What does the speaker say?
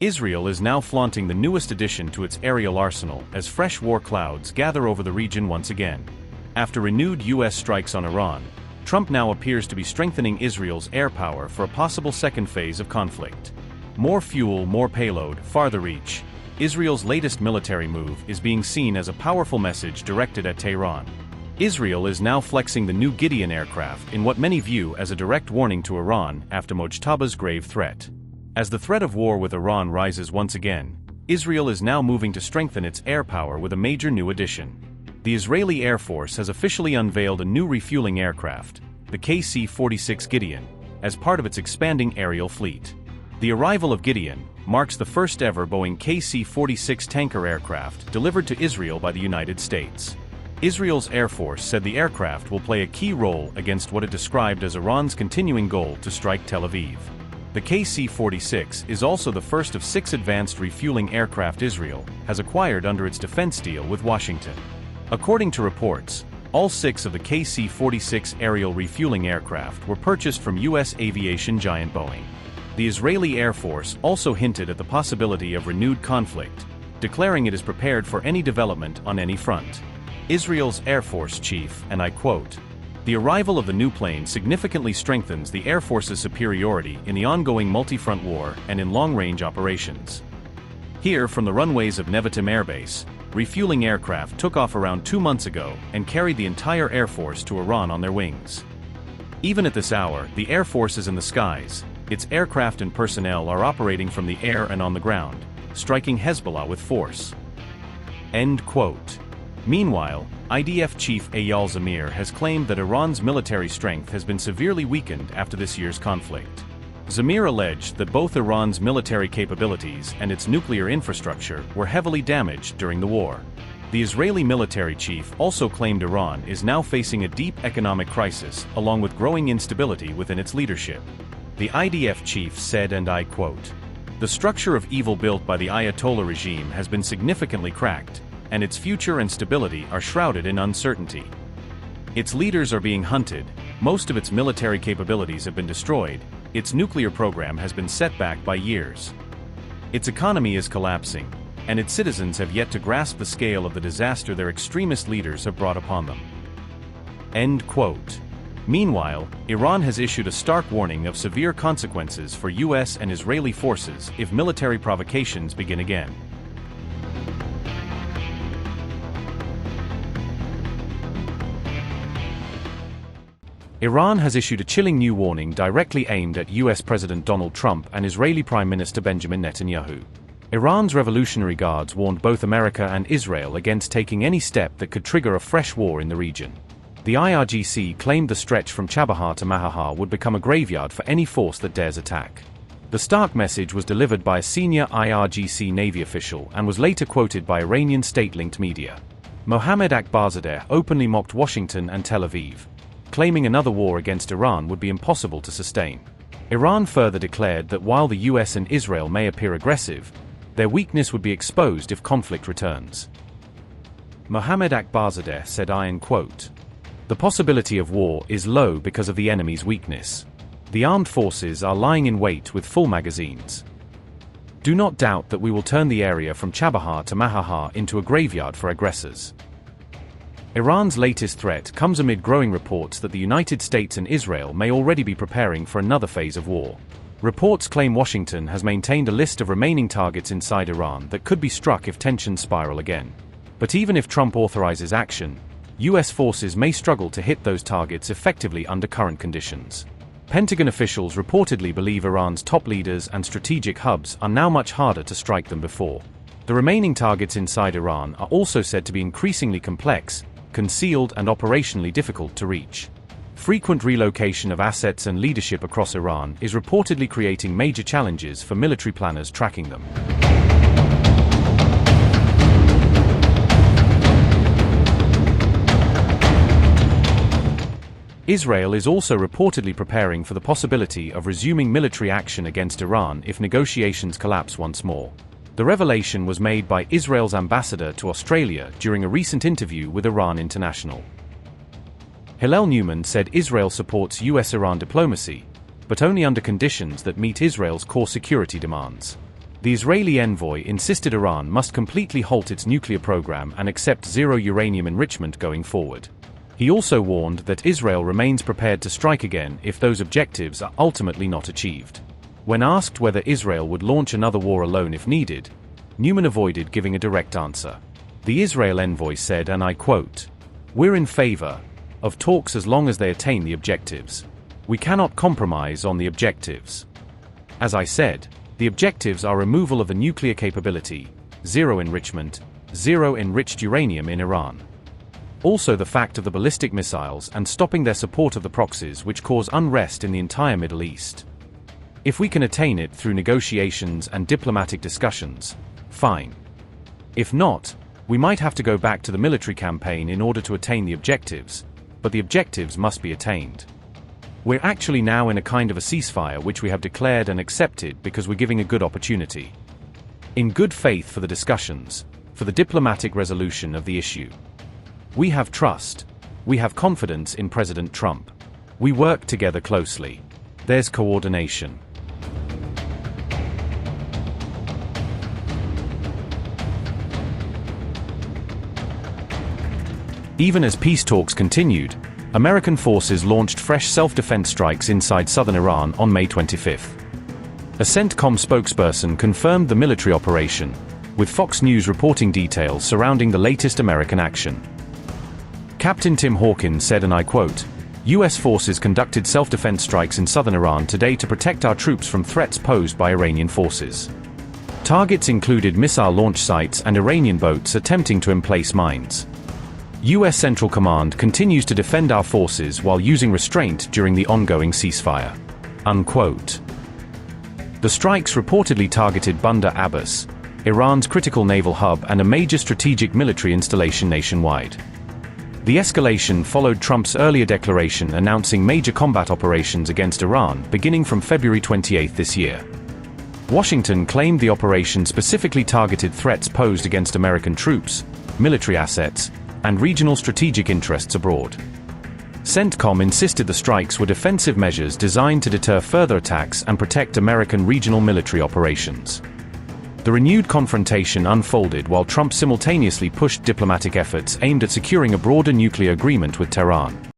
Israel is now flaunting the newest addition to its aerial arsenal as fresh war clouds gather over the region once again. After renewed U.S. strikes on Iran, Trump now appears to be strengthening Israel's air power for a possible second phase of conflict. More fuel, more payload, farther reach. Israel's latest military move is being seen as a powerful message directed at Tehran. Israel is now flexing the new Gideon aircraft in what many view as a direct warning to Iran after Mojtaba's grave threat. As the threat of war with Iran rises once again, Israel is now moving to strengthen its air power with a major new addition. The Israeli Air Force has officially unveiled a new refueling aircraft, the KC-46 Gideon, as part of its expanding aerial fleet. The arrival of Gideon marks the first ever Boeing KC-46 tanker aircraft delivered to Israel by the United States. Israel's Air Force said the aircraft will play a key role against what it described as Iran's continuing goal to strike Tel Aviv. The KC-46 is also the first of 6 advanced refueling aircraft Israel has acquired under its defense deal with Washington. According to reports, all 6 of the KC-46 aerial refueling aircraft were purchased from U.S. aviation giant Boeing. The Israeli Air Force also hinted at the possibility of renewed conflict, declaring it is prepared for any development on any front. Israel's Air Force chief, and I quote, "The arrival of the new plane significantly strengthens the Air Force's superiority in the ongoing multi-front war and in long-range operations." Here from the runways of Nevatim Air Base, refueling aircraft took off around 2 months ago and carried the entire Air Force to Iran on their wings. Even at this hour, the Air Force is in the skies. Its aircraft and personnel are operating from the air and on the ground, striking Hezbollah with force. End quote. Meanwhile, IDF chief Eyal Zamir has claimed that Iran's military strength has been severely weakened after this year's conflict. Zamir alleged that both Iran's military capabilities and its nuclear infrastructure were heavily damaged during the war. The Israeli military chief also claimed Iran is now facing a deep economic crisis along with growing instability within its leadership. The IDF chief said, and I quote, "The structure of evil built by the Ayatollah regime has been significantly cracked, and its future and stability are shrouded in uncertainty. Its leaders are being hunted, most of its military capabilities have been destroyed, its nuclear program has been set back by years. Its economy is collapsing, and its citizens have yet to grasp the scale of the disaster their extremist leaders have brought upon them." End quote. Meanwhile, Iran has issued a stark warning of severe consequences for U.S. and Israeli forces if military provocations begin again. Iran has issued a chilling new warning directly aimed at U.S. President Donald Trump and Israeli Prime Minister Benjamin Netanyahu. Iran's Revolutionary Guards warned both America and Israel against taking any step that could trigger a fresh war in the region. The IRGC claimed the stretch from Chabahar to Mahahar would become a graveyard for any force that dares attack. The stark message was delivered by a senior IRGC Navy official and was later quoted by Iranian state-linked media. Mohammad Akbarzadeh openly mocked Washington and Tel Aviv, claiming another war against Iran would be impossible to sustain. Iran further declared that while the US and Israel may appear aggressive, their weakness would be exposed if conflict returns. Mohammad Akbarzadeh said, I quote, "The possibility of war is low because of the enemy's weakness. The armed forces are lying in wait with full magazines. Do not doubt that we will turn the area from Chabahar to Mahahar into a graveyard for aggressors." Iran's latest threat comes amid growing reports that the United States and Israel may already be preparing for another phase of war. Reports claim Washington has maintained a list of remaining targets inside Iran that could be struck if tensions spiral again. But even if Trump authorizes action, US forces may struggle to hit those targets effectively under current conditions. Pentagon officials reportedly believe Iran's top leaders and strategic hubs are now much harder to strike than before. The remaining targets inside Iran are also said to be increasingly complex, concealed and operationally difficult to reach. Frequent relocation of assets and leadership across Iran is reportedly creating major challenges for military planners tracking them. Israel is also reportedly preparing for the possibility of resuming military action against Iran if negotiations collapse once more. The revelation was made by Israel's ambassador to Australia during a recent interview with Iran International. Hillel Newman said Israel supports US-Iran diplomacy, but only under conditions that meet Israel's core security demands. The Israeli envoy insisted Iran must completely halt its nuclear program and accept zero uranium enrichment going forward. He also warned that Israel remains prepared to strike again if those objectives are ultimately not achieved. When asked whether Israel would launch another war alone if needed, Newman avoided giving a direct answer. The Israel envoy said, and I quote, "We're in favor of talks as long as they attain the objectives. We cannot compromise on the objectives. As I said, the objectives are removal of the nuclear capability, zero enrichment, zero enriched uranium in Iran. Also the fact of the ballistic missiles and stopping their support of the proxies which cause unrest in the entire Middle East. If we can attain it through negotiations and diplomatic discussions, fine. If not, we might have to go back to the military campaign in order to attain the objectives, but the objectives must be attained. We're actually now in a kind of a ceasefire which we have declared and accepted because we're giving a good opportunity. In good faith for the discussions, for the diplomatic resolution of the issue. We have trust. We have confidence in President Trump. We work together closely. There's coordination." Even as peace talks continued, American forces launched fresh self-defense strikes inside southern Iran on May 25. A CENTCOM spokesperson confirmed the military operation, with Fox News reporting details surrounding the latest American action. Captain Tim Hawkins said, and I quote, "U.S. forces conducted self-defense strikes in southern Iran today to protect our troops from threats posed by Iranian forces. Targets included missile launch sites and Iranian boats attempting to emplace mines. U.S. Central Command continues to defend our forces while using restraint during the ongoing ceasefire." Unquote. The strikes reportedly targeted Bandar Abbas, Iran's critical naval hub and a major strategic military installation nationwide. The escalation followed Trump's earlier declaration announcing major combat operations against Iran beginning from February 28 this year. Washington claimed the operation specifically targeted threats posed against American troops, military assets, and regional strategic interests abroad. CENTCOM insisted the strikes were defensive measures designed to deter further attacks and protect American regional military operations. The renewed confrontation unfolded while Trump simultaneously pushed diplomatic efforts aimed at securing a broader nuclear agreement with Tehran.